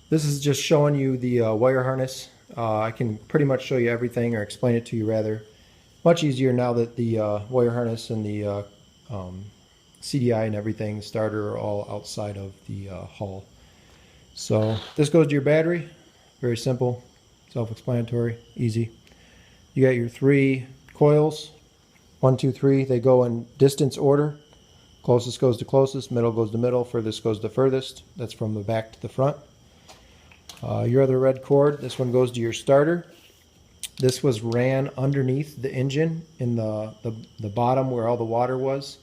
This is just showing you the wire harness. I can pretty much show you everything, or explain it to you rather. Much easier now that the wire harness and the CDI and everything, starter, are all outside of the hull. So this goes to your battery. Very simple, self-explanatory, easy. You got your 3 coils. 1, 2, 3. They go in distance order. Closest goes to closest, middle goes to middle, furthest goes to furthest. That's from the back to the front. Your other red cord, this one goes to your starter. This was ran underneath the engine in the bottom where all the water was.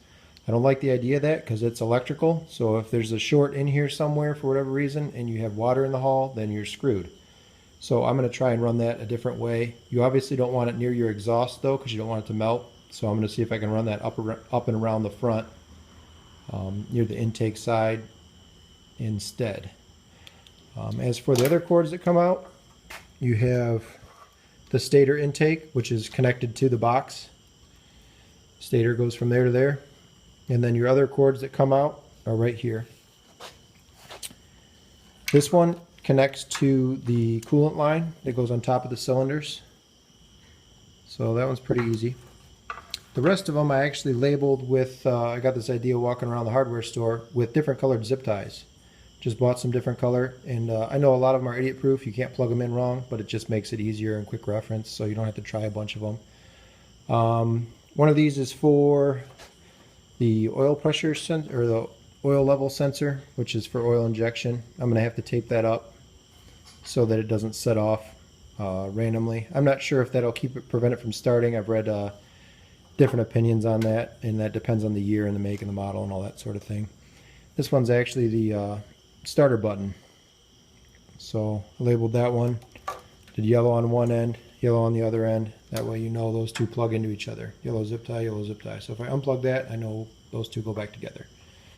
I don't like the idea of that because it's electrical. So if there's a short in here somewhere for whatever reason and you have water in the hull, then you're screwed. So I'm going to try and run that a different way. You obviously don't want it near your exhaust though, because you don't want it to melt. So I'm going to see if I can run that up and around the front near the intake side instead. As for the other cords that come out, you have the stator intake, which is connected to the box. Stator goes from there to there. And then your other cords that come out are right here. This one connects to the coolant line that goes on top of the cylinders. So that one's pretty easy. The rest of them I actually labeled with, I got this idea walking around the hardware store with different colored zip ties. Just bought some different color, and I know a lot of them are idiot proof. You can't plug them in wrong, but it just makes it easier and quick reference, so you don't have to try a bunch of them. One of these is for the oil pressure sensor, or the oil level sensor, which is for oil injection. I'm going to have to tape that up so that it doesn't set off randomly. I'm not sure if that'll prevent it from starting. I've read different opinions on that, and that depends on the year and the make and the model and all that sort of thing. This one's actually the starter button. So I labeled that one. Did yellow on one end, yellow on the other end. That way you know those two plug into each other. Yellow zip tie, yellow zip tie. So if I unplug that, I know those two go back together.